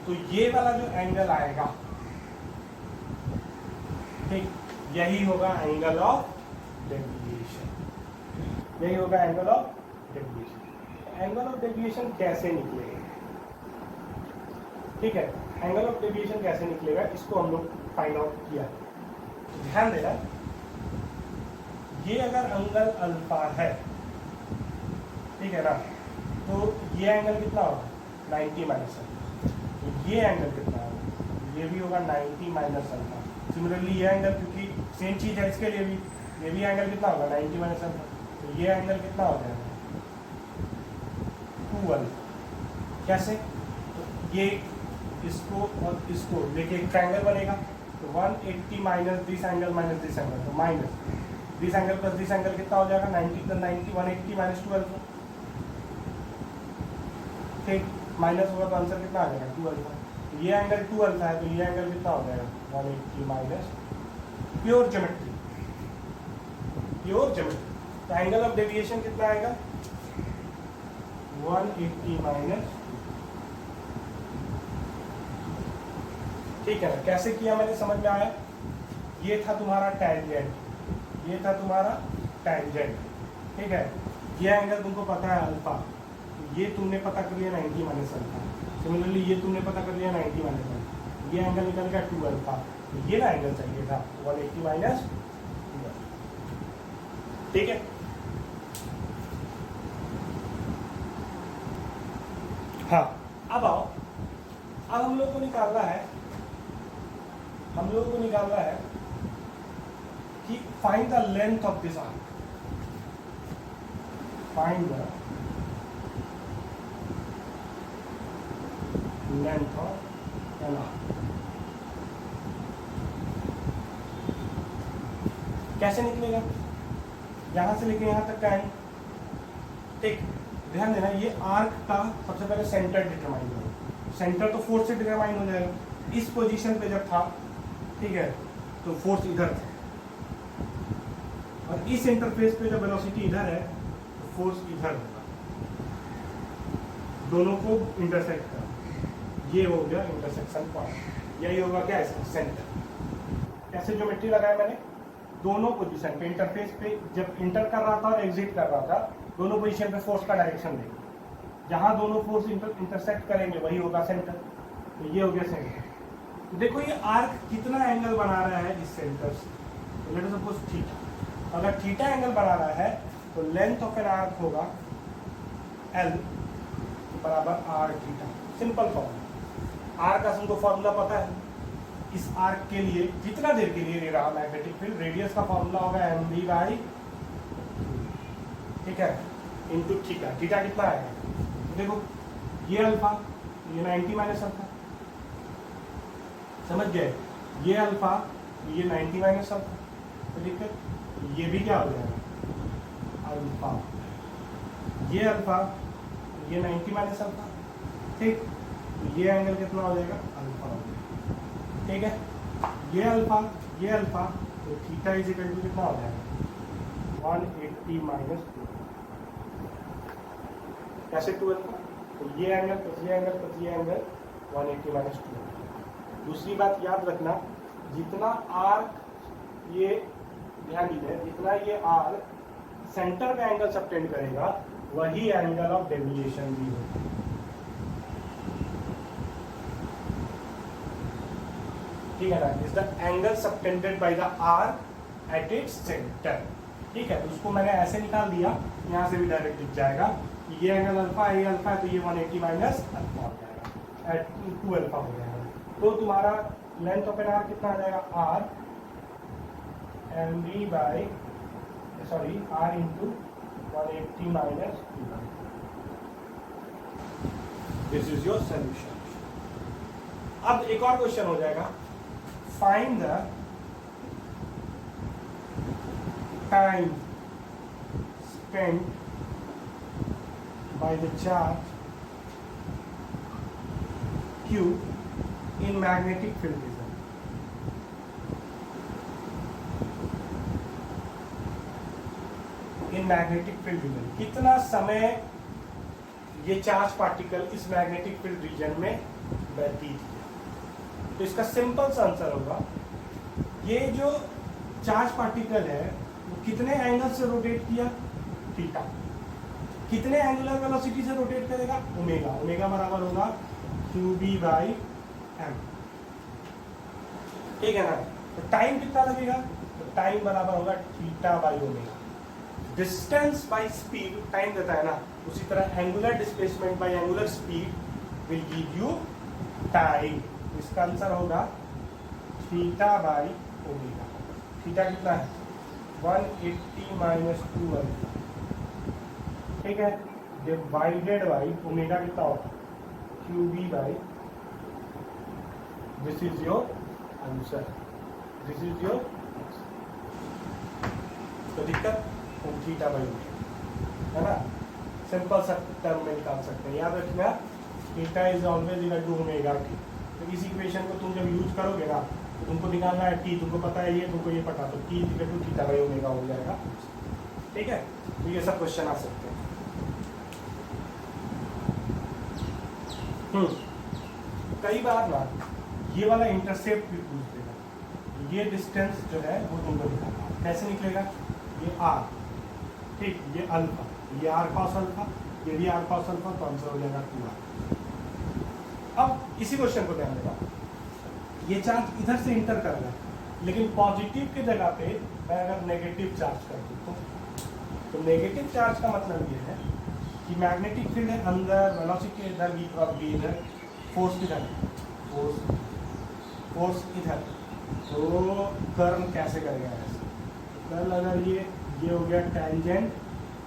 तो ये वाला जो एंगल आएगा, ठीक, यही होगा एंगल ऑफ डेविएशन, यही होगा angle of deviation. Angle of deviation कैसे निकलेगा, ठीक है, एंगल ऑफ डेविएशन कैसे निकलेगा इसको हम लोग फाइंड आउट किया। ध्यान देना, ये अगर एंगल अल्फा है, ठीक है ना, तो ये एंगल कितना होगा 90 माइनस अल्फा, तो ये एंगल कितना होगा, ये भी होगा 90 माइनस अल्फा। सिमिलरली ये एंगल, क्योंकि सेम चीज है इसके लिए भी, ये भी एंगल कितना होगा 90 माइनस अल्फा, तो ये एंगल कितना हो जाएगा 2 अल्फा। कैसे, तो ये इसको और इसको लेके एक ट्रायंगल बनेगा, तो 180 minus this angle minus this angle, तो minus this angle plus this angle कितना हो जाएगा 90 प्लस 90, 180 माइनस 2 अल्फा, ठीक, माइनस होगा तो आंसर कितना आ जाएगा 2 अल्फा। ये एंगल 2 अल्फा है, तो ये एंगल कितना हो जाएगा 180 minus, pure geometry, pure geometry. तो एंगल ऑफ डेविएशन कितना आएगा 180 माइनस, ठीक है ना। कैसे किया मैंने, समझ में आया। ये था तुम्हारा टैंजेंट, ये था तुम्हारा टैंजेंट, ठीक है। ये एंगल तुमको पता है अल्फा, तो ये तुमने पता कर लिया 90 माइनस अल्फा। सिमिलरली ये तुमने पता कर लिया 90 माइनस अल्फा, ये एंगल निकल गया 2 अल्फा, तो ये ना एंगल चाहिए था 180 माइनस 2 अल्फा, ठीक है। हाँ, अब आओ, अब हम लोग को निकालना है कि find the length of this arc, find the length of an arc. कैसे निकलेगा? यहां से लेके यहां तक का है। ठीक, ध्यान देना, ये आर्क का सबसे पहले सेंटर डिटरमाइन करो। सेंटर तो फोर्स से डिटरमाइन हो जाएगा। इस पोजीशन पे जब था, ठीक है, तो फोर्स इधर था, और इस इंटरफेस पे जब वेलोसिटी इधर है तो फोर्स इधर होगा। दोनों को इंटरसेक्ट कर, ये हो गया इंटरसेक्शन पॉइंट। यही होगा क्या, इसका सेंटर। कैसे ज्योमेट्री लगाया मैंने? दोनों पोजीशन पे, इंटरफेस पे जब इंटर कर रहा था और एग्जिट कर रहा था, दोनों पोजीशन पे फोर्स का डायरेक्शन देंगे। जहां दोनों फोर्स इंटरसेक्ट करेंगे वही होगा सेंटर। तो ये हो गया सेंटर। देखो ये आर्क कितना एंगल बना रहा है इस सेंटर से, तो लेट अस सपोज थीटा। अगर थीटा एंगल बना रहा है तो लेंथ ऑफ एन आर्क होगा L बराबर r theta. Simple formula. R का हमको फॉर्मूला पता है। इस आर्क के लिए जितना देर के लिए रहा मैग्नेटिक फील्ड, रेडियस का फॉर्मूला होगा mv बाई, ठीक है, इंटू थीटा। थीटा कितना आएगा? तो देखो ये अल्फा, ये 90 माइनस अल्फा, समझ गए? ये अल्फा, ये 90 माइनस अल्फा, तो दिक्कत ये भी क्या हो जाएगा अल्फा, ये अल्फा, ये 90 माइनस अल्फा, ठीक। ये एंगल कितना हो जाएगा? अल्फा हो जाएगा, ठीक है। ये अल्फा, तो थीटा इज इक्वल टू कितना हो जाएगा 180 माइनस 2। कैसे 2 अल्फा? तो ये एंगल प्लस ये एंगल प्लस ये एंगल 180 माइनस 2। दूसरी बात याद रखना, जितना आर्क, ये ध्यान दीजिए, जितना ये आर्क सेंटर का एंगल सबटेंड करेगा वही एंगल ऑफ डेविएशन भी होगा। ठीक है ना? Is the angle subtended by the arc at its centre. ठीक है, तो उसको मैंने ऐसे निकाल दिया, यहाँ से भी डायरेक्ट दिख जाएगा कि ये एंगल अल्फा, ये अल्फा है, तो ये 180 माइनस अल्फा हो जाएगा, एट 2 अल्फा हो जाएगा। तो तुम्हारा लेंथ ऑफ एन आर्क कितना आ जाएगा? R mv by, sorry, r into 180 minus 2। This is your solution. अब एक और क्वेश्चन हो जाएगा, find the time spent by the charge Q in magnetic field region. In magnetic field region, कितना समय ये चार्ज पार्टिकल इस मैग्नेटिक फील्ड रीजन में व्यतीत किया? तो इसका सिंपल सा आंसर होगा, ये जो चार्ज पार्टिकल है वो कितने एंगल से रोटेट किया? थीटा। कितने एंगुलर वेलोसिटी से रोटेट करेगा? ओमेगा। ओमेगा बराबर होगा QB बाई M, ठीक है ना? तो टाइम कितना लगेगा? तो टाइम बराबर होगा theta by omega. Distance by speed time देता है ना, उसी तरह angular displacement by angular speed will give you time. इसका आंसर होगा थीटा बाई ओमेगा। थीटा कितना है? 180 माइनस 2 अल्फा, ठीक है, डिवाइडेड बाई ओमेगा कितना होगा? QB by, this is your answer, this is your. तो दिक्कत थीटा बाई ओमेगा है ना, सिंपल सा टर्म में निकाल सकते हैं। याद रखना, theta is always equal to omega t. तो इस इक्वेशन को तुम जब यूज करोगे ना, तो तुमको निकालना है टी, तुमको पता है ये, तुमको ये पता, तो t equal to theta by omega हो जाएगा, ठीक है। तो ये सब क्वेश्चन आ सकते हैं। कई बार ना ये वाला इंटरसेप्ट भी पूछ देगा। ये डिस्टेंस जो है वो तुमको निकालना है। कैसे निकलेगा? ये आर, ठीक, ये अल्फा, ये आर कॉस अल्फा, ये भी आर कॉस अल्फा, तो आंसर हो जाएगा 2r। अब इसी क्वेश्चन को ध्यान देगा, ये चार्ज इधर से इंटर कर रहा है, लेकिन पॉजिटिव की जगह पे मैं अगर नेगेटिव चार्ज कर दूँ तो नेगेटिव चार्ज का मतलब ये है कि मैग्नेटिक फील्ड है अंदर, वेलोसिटी इधर, v क्रॉस v इधर, फोर्स किधर, फोर्स इधर, तो कर्म कैसे करेगा ऐसे? कल अगर ये हो गया टेंजेंट,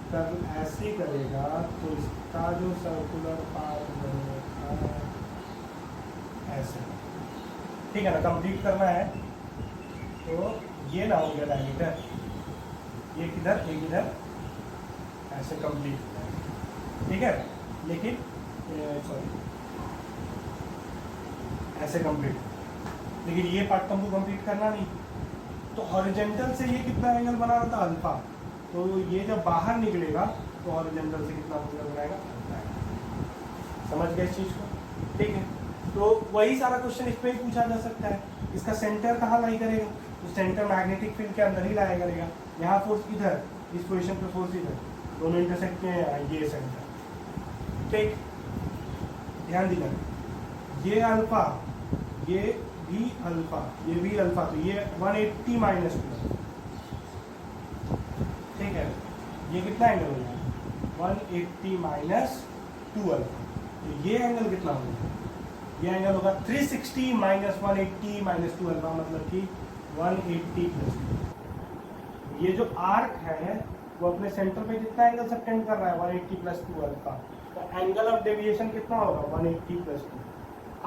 कल ऐसे करेगा तो इसका जो सर्कुलर पाथ बनेगा ऐसे, ठीक है ना। कंप्लीट करना है तो ये ना हो गया डायमीटर, ये किधर एक इधर ऐसे कंप्लीट होता है, ठीक है। लेकिन सॉरी ऐसे कंप्लीट, लेकिन ये पार्ट तुमको कंप्लीट करना नहीं। तो हॉरिजॉन्टल से ये कितना एंगल बना रहा था अल्फा, तो ये जब बाहर निकलेगा तो हॉरिजॉन्टल से कितना एंगल बनाएगा अल्फा। समझ गए इस चीज़ को, ठीक है। तो वही सारा क्वेश्चन इस पर ही पूछा जा सकता है। इसका सेंटर कहाँ लाई करेगा, तो सेंटर मैग्नेटिक फील्ड के अंदर ही लाया करेगा। यहाँ फोर्स इधर, इस पोजिशन पे फोर्स इधर, दोनों इंटरसेक्ट किए हैं, ये सेंटर, ठीक। ध्यान देना, ये अल्फा, ये भी अल्फा, ये भी अल्फा, तो ये 180 माइनस 2, ठीक है। ये कितना एंगल हो जाएगा 180 माइनस 2 अल्फा, तो ये एंगल कितना होगा, ये एंगल होगा 360 माइनस 180 माइनस 2 अल्फा, मतलब कि 180 प्लस 2। ये जो आर्क है वो अपने सेंटर पे कितना एंगल सबटेंड कर रहा है 180 प्लस 2 अल्फा, तो एंगल ऑफ डेविएशन कितना होगा 180 प्लस 2,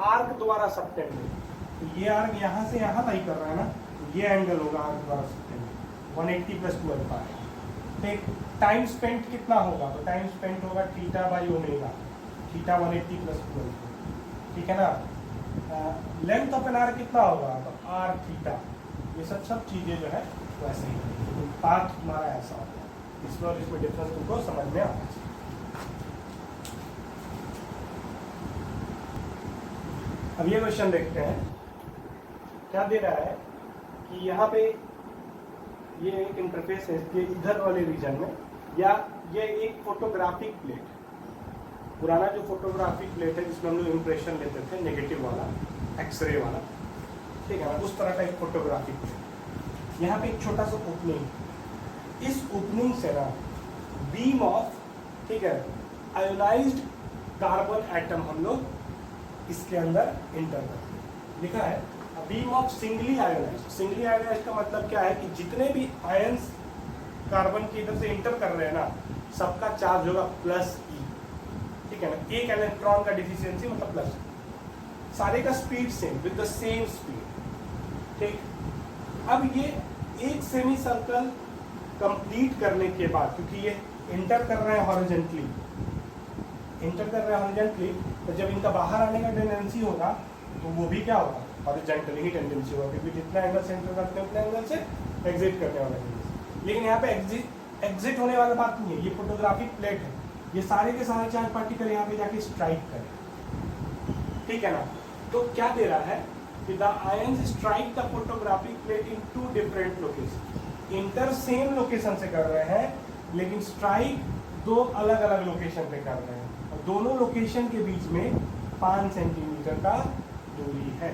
आर्क द्वारा सबटेंड है। तो ये आर्क यहाँ से यहाँ लाई कर रहा है ना, तो ये एंगल होगा आर्क द्वारा सबटेंड 180 प्लस 2 अल्फा है, ठीक। टाइम स्पेंट कितना होगा, तो टाइम स्पेंट होगा theta by omega, theta 180 plus 2 alpha, ठीक है ना। लेंथ ऑफ एन आर्क कितना होगा, तो आर थीटा, ये सब चीज़ें जो है वैसे ही, तो पाथ तुम्हारा ऐसा होगा। इसमें और इसमें डिफरेंस तुमको समझ में आना चाहिए। अब ये क्वेश्चन देखते हैं, क्या दे रहा है कि यहाँ पे ये एक इंटरफेस है इसके इधर वाले रीजन में, या ये एक फोटोग्राफिक प्लेट, पुराना जो फोटोग्राफिक प्लेट है जिसमें हम लोग इम्प्रेशन लेते थे नेगेटिव वाला, एक्सरे वाला, ठीक है ना, उस तरह का एक फोटोग्राफिक प्लेट। यहाँ पे एक छोटा सा ओपनिंग, इस ओपनिंग से ना बीम ऑफ, ठीक है, आयोनाइज्ड कार्बन एटम हम लोग इसके अंदर इंटर करते हैं। लिखा है beam of singly ionised. Singly ionised का मतलब क्या है कि जितने भी आयंस कार्बन के इधर से इंटर कर रहे हैं ना, सबका चार्ज होगा प्लस ई, ठीक है ना। एक इलेक्ट्रॉन का डिफिशियंसी मतलब प्लस, सारे का speed same, with the same speed, ठीक। अब ये एक सेमी सर्कल कंप्लीट करने के बाद, क्योंकि ये इंटर कर रहे हैं हॉरिजॉन्टली, इंटर कर रहे हैं हॉरिजॉन्टली, तो जब इनका बाहर आने का टेंडेंसी होगा तो वो भी क्या होगा, हॉरिजॉन्टली ही टेंडेंसी होगा, क्योंकि जितना एंगल से इंटर करते हैं उतने एंगल से एग्जिट करने वाला है। लेकिन यहाँ पे एग्जिट होने वाला बात नहीं है, ये फोटोग्राफिक प्लेट है, ये सारे के सारे चार्ज पार्टिकल यहाँ पे जाके स्ट्राइक करें, ठीक है ना। तो क्या दे रहा है कि the ions strike the photographic plate in 2 different location. Inter same location से कर रहे हैं, लेकिन स्ट्राइक 2 अलग अलग लोकेशन पे कर रहे हैं, और दोनों लोकेशन के बीच में 5 सेंटीमीटर का दूरी है,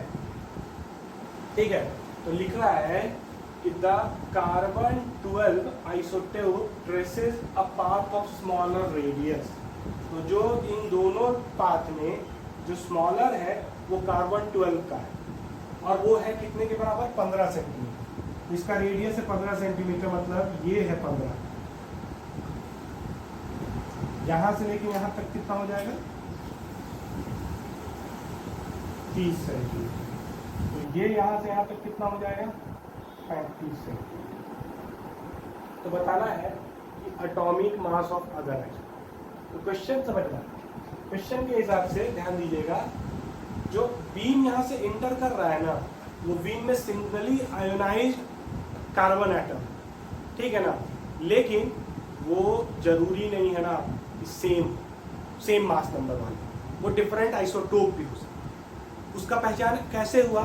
ठीक है। तो लिख रहा है कि the carbon 12 isotope traces a path of smaller radius. तो जो इन दोनों पाथ में जो स्मॉलर है वो कार्बन 12 का है, और वो है कितने के बराबर 15 सेंटीमीटर। इसका रेडियस है 15 सेंटीमीटर, मतलब ये है 15, यहां से लेके यहां तक कितना हो जाएगा 30 सेंटीमीटर। तो ये यहां से यहां तक कितना हो जाएगा 35 सेंटीमीटर। तो बताना है कि atomic mass of other atom. तो क्वेश्चन समझना, क्वेश्चन के हिसाब से ध्यान दीजिएगा, जो बीम यहाँ से इंटर कर रहा है ना, वो बीम में सिंगली आयोनाइज्ड कार्बन एटम, ठीक है ना, लेकिन वो जरूरी नहीं है ना कि सेम मास नंबर वाले, वो डिफरेंट आइसोटोप भी हो सकता। उसका पहचान कैसे हुआ,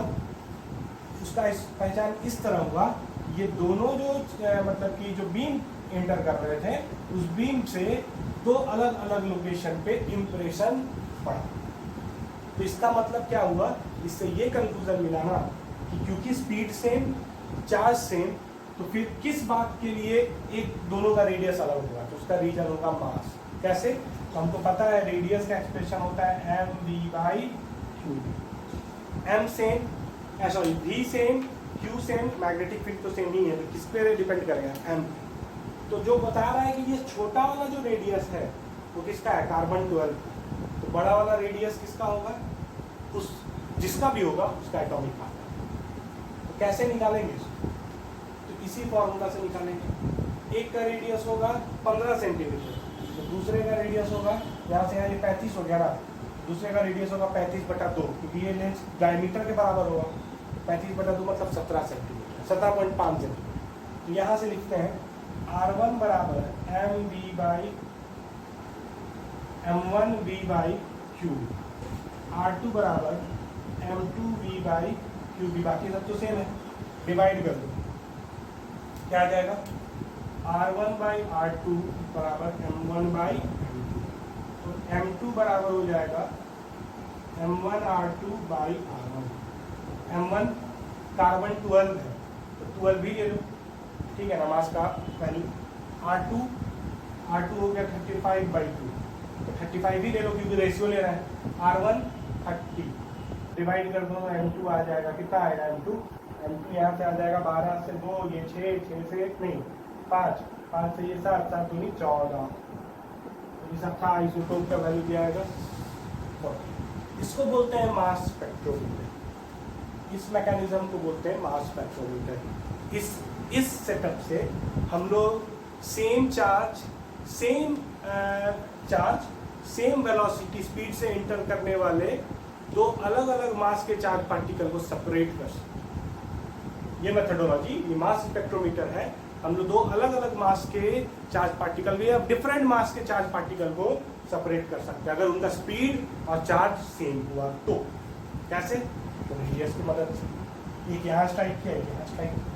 उसका पहचान इस तरह हुआ, ये दोनों जो मतलब कि जो बीम इंटर कर रहे थे, उस बीम से 2 अलग अलग लोकेशन पे इंप्रेशन पड़ा। तो इसका मतलब क्या हुआ, इससे ये कंक्लूजन मिला ना कि क्योंकि स्पीड सेम, चार्ज सेम, तो फिर किस बात के लिए एक दोनों का रेडियस अलग होगा, तो उसका रीजन होगा मास। कैसे, तो हमको पता है रेडियस का एक्सप्रेशन होता है mv/q। M same, sorry v same, q same, magnetic field तो सेम ही है, तो किस पे डिपेंड करेगा, एम। तो जो बता रहा है कि ये छोटा वाला जो रेडियस है वो किसका है, कार्बन 12। तो बड़ा वाला रेडियस किसका होगा, उस जिसका भी होगा उसका एटॉमिक मास। तो कैसे निकालेंगे इसको, तो इसी फॉर्मूला से निकालेंगे। एक का रेडियस होगा 15 सेंटीमीटर, तो दूसरे का रेडियस होगा, यहाँ से यहाँ ये 35 हो गया ना, दूसरे का रेडियस होगा 35/2, क्योंकि ये लेंस डायमीटर के बराबर होगा। 35/2 मतलब 17 सेंटीमीटर, 17.5 सेंटीमीटर। तो यहाँ से लिखते हैं R1 बराबर M1V/Q, R2 बराबर M2V/Q, बाकी सब तो सेम है, डिवाइड कर दो, क्या आ जाएगा, R1/R2 बराबर M1/M2, तो M2 बराबर हो जाएगा M1R2/R1। M1 कार्बन 12 है, तो 12 भी ले लो, ठीक है ना, मास का वैल्यू। R2 हो गया 35/2, तो 35 ही ले लो क्योंकि रेशियो ले रहा है। R1 30, डिवाइड कर दो, M2 आ जाएगा, कितना आएगा M2 यहाँ से आ जाएगा 12 से 2, ये 6 से 1 नहीं 5 से ये 7 दूनी 14, तो ये सब था। आइसोटोप का वैल्यू क्या आएगा, इसको बोलते हैं मास स्पेक्ट्रोमीटर। इस मैकेनिज्म को बोलते हैं मास स्पेक्ट्रोमीटर। इस सेटअप से हम लोग सेम वेलोसिटी स्पीड से इंटर करने वाले दो अलग अलग मास के चार्ज पार्टिकल को सेपरेट कर सकते हैं। ये मेथडोलॉजी, ये मास स्पेक्ट्रोमीटर है। हम लोग दो अलग अलग मास के चार्ज पार्टिकल भी, अब डिफरेंट मास के चार्ज पार्टिकल को सेपरेट कर सकते हैं अगर उनका स्पीड और चार्ज सेम हुआ तो। कैसे, तो रेडियस की मदद से। एक यहाँ स्ट्राइक किया, एक यहाँ स्ट्राइक किया।